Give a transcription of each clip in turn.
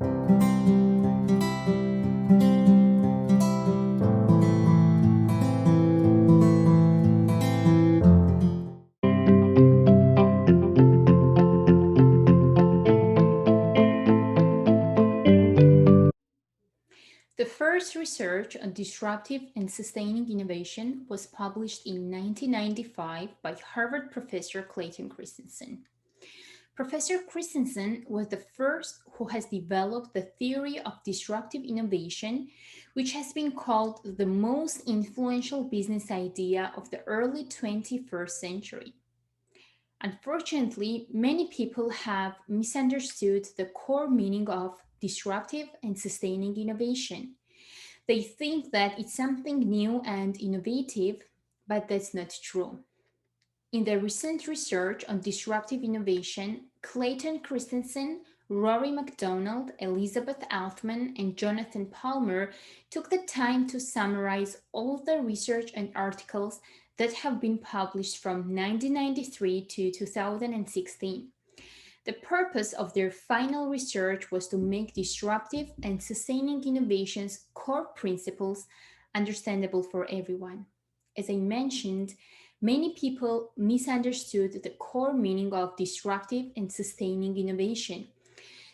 The first research on disruptive and sustaining innovation was published in 1995 by Harvard professor Clayton Christensen. Professor Christensen was the first who has developed the theory of disruptive innovation, which has been called the most influential business idea of the early 21st century. Unfortunately, many people have misunderstood the core meaning of disruptive and sustaining innovation. They think that it's something new and innovative, but that's not true. In the recent research on disruptive innovation, Clayton Christensen, Rory MacDonald, Elizabeth Altman, and Jonathan Palmer took the time to summarize all the research and articles that have been published from 1993 to 2016. The purpose of their final research was to make disruptive and sustaining innovations core principles understandable for everyone. As I mentioned, many people misunderstood the core meaning of disruptive and sustaining innovation.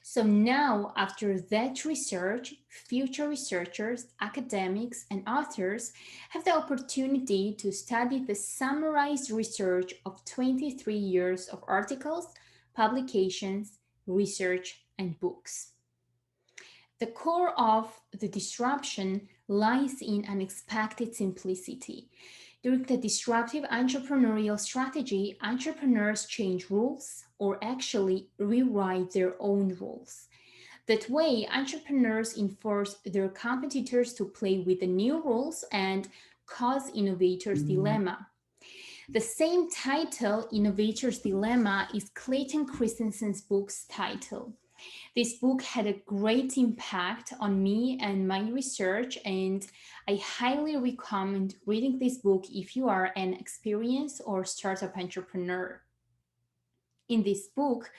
So now, after that research, future researchers, academics, and authors have the opportunity to study the summarized research of 23 years of articles, publications, research, and books. The core of the disruption lies in unexpected simplicity. During the disruptive entrepreneurial strategy, entrepreneurs change rules or actually rewrite their own rules. That way, entrepreneurs enforce their competitors to play with the new rules and cause innovators' dilemma. The same title, Innovator's Dilemma, is Clayton Christensen's book's title. This book had a great impact on me and my research, and I highly recommend reading this book if you are an experienced or startup entrepreneur. In this book,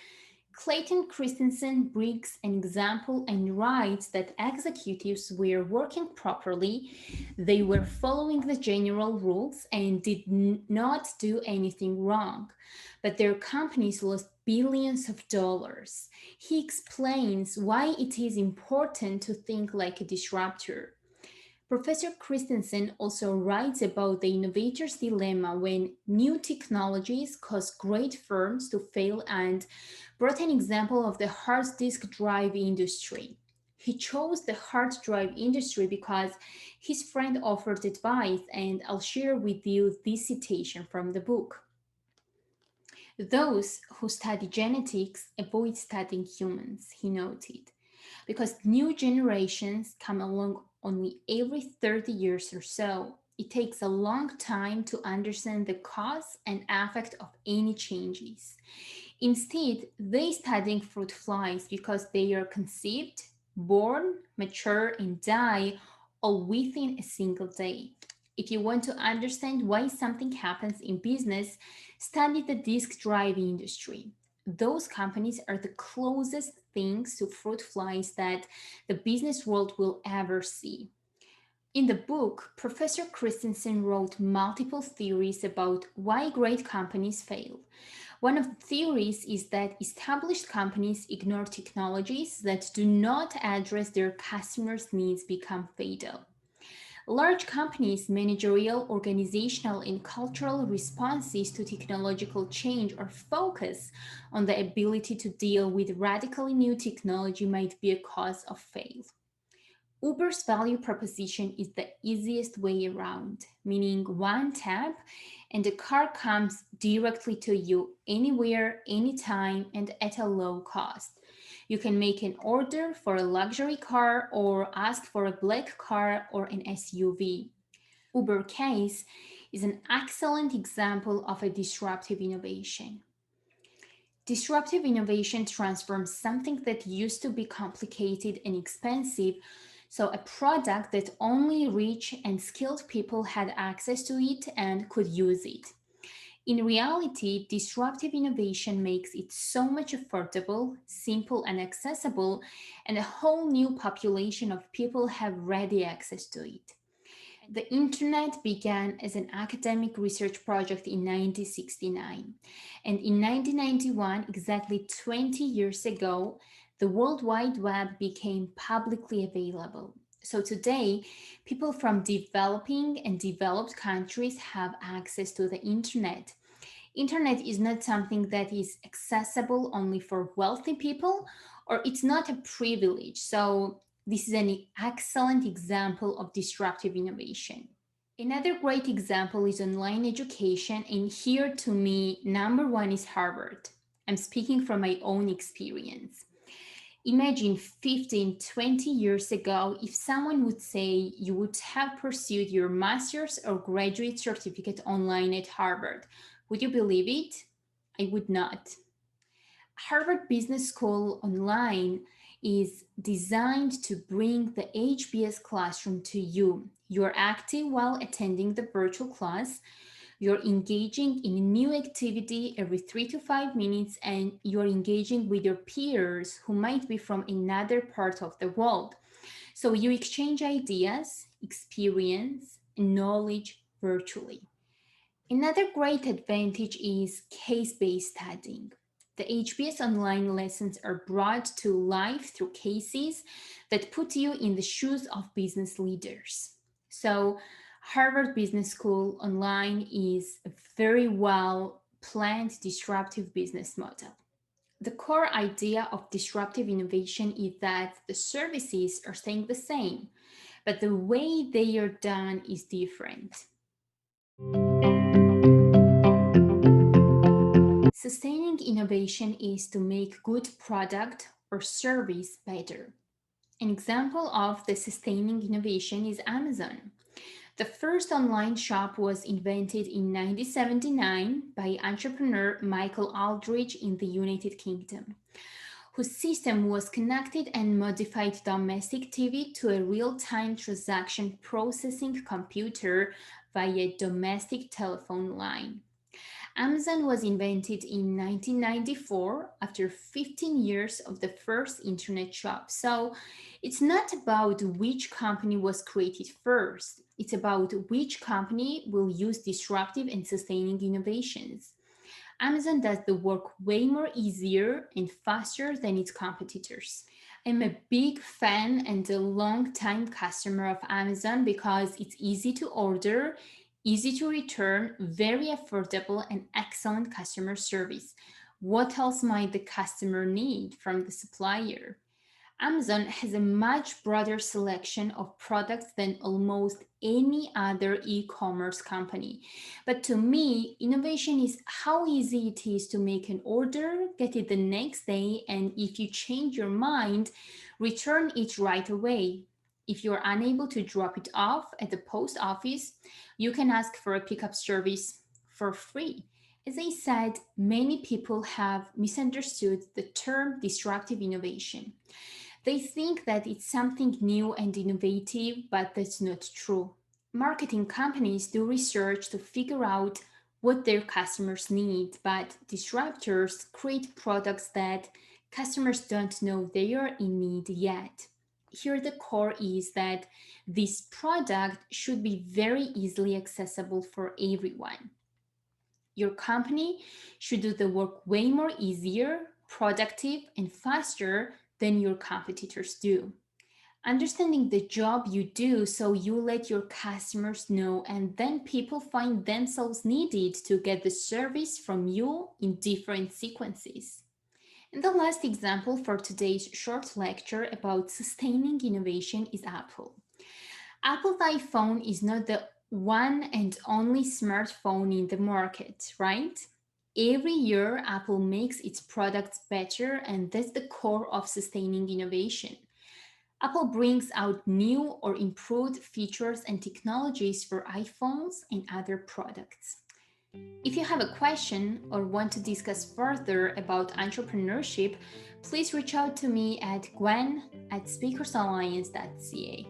Clayton Christensen brings an example and writes that executives were working properly, they were following the general rules and did not do anything wrong, but their companies lost billions of dollars. He explains why it is important to think like a disruptor. Professor Christensen also writes about the innovator's dilemma when new technologies cause great firms to fail and brought an example of the hard disk drive industry. He chose the hard drive industry because his friend offered advice, and I'll share with you this citation from the book. Those who study genetics avoid studying humans, he noted, because new generations come along only every 30 years or so. It takes a long time to understand the cause and effect of any changes. Instead, they study fruit flies because they are conceived, born, mature, and die all within a single day. If you want to understand why something happens in business, study the disk drive industry. Those companies are the closest things to fruit flies that the business world will ever see. In the book, Professor Christensen wrote multiple theories about why great companies fail. One of the theories is that established companies ignore technologies that do not address their customers' needs become fatal. Large companies' managerial, organizational, and cultural responses to technological change or focus on the ability to deal with radically new technology might be a cause of fail. Uber's value proposition is the easiest way around, meaning one tap and the car comes directly to you anywhere, anytime, and at a low cost. You can make an order for a luxury car or ask for a black car or an SUV. Uber case is an excellent example of a disruptive innovation. Disruptive innovation transforms something that used to be complicated and expensive, so a product that only rich and skilled people had access to it and could use it. In reality, disruptive innovation makes it so much affordable, simple, and accessible, and a whole new population of people have ready access to it. The internet began as an academic research project in 1969, and in 1991, exactly 20 years ago, the World Wide Web became publicly available. So today, people from developing and developed countries have access to the internet. Internet is not something that is accessible only for wealthy people, or it's not a privilege. So this is an excellent example of disruptive innovation. Another great example is online education, and here to me, number one is Harvard. I'm speaking from my own experience. Imagine 15, 20 years ago, if someone would say you would have pursued your master's or graduate certificate online at Harvard. Would you believe it? I would not. Harvard Business School Online is designed to bring the HBS classroom to you. You're active while attending the virtual class. You're engaging in a new activity every 3 to 5 minutes, and you're engaging with your peers who might be from another part of the world. So you exchange ideas, experience, and knowledge virtually. Another great advantage is case-based studying. The HBS online lessons are brought to life through cases that put you in the shoes of business leaders. So, Harvard Business School online is a very well planned disruptive business model. The core idea of disruptive innovation is that the services are staying the same, but the way they are done is different. Sustaining innovation is to make good product or service better. An example of the sustaining innovation is Amazon. The first online shop was invented in 1979 by entrepreneur Michael Aldrich in the United Kingdom, whose system was connected and modified domestic TV to a real-time transaction processing computer via domestic telephone line. Amazon was invented in 1994 after 15 years of the first internet shop. So it's not about which company was created first, it's about which company will use disruptive and sustaining innovations. Amazon does the work way more easier and faster than its competitors. I'm a big fan and a long-time customer of Amazon because it's easy to order, easy to return, very affordable, and excellent customer service. What else might the customer need from the supplier? Amazon has a much broader selection of products than almost any other e-commerce company. But to me, innovation is how easy it is to make an order, get it the next day, and if you change your mind, return it right away. If you're unable to drop it off at the post office, you can ask for a pickup service for free. As I said, many people have misunderstood the term disruptive innovation. They think that it's something new and innovative, but that's not true. Marketing companies do research to figure out what their customers need, but disruptors create products that customers don't know they are in need yet. Here, the core is that this product should be very easily accessible for everyone. Your company should do the work way more easier, productive, and faster than your competitors do. Understanding the job you do so you let your customers know, and then people find themselves needed to get the service from you in different sequences. And the last example for today's short lecture about sustaining innovation is Apple. Apple's iPhone is not the one and only smartphone in the market, right? Every year, Apple makes its products better, and that's the core of sustaining innovation. Apple brings out new or improved features and technologies for iPhones and other products. If you have a question or want to discuss further about entrepreneurship, please reach out to me at gwen@speakersalliance.ca.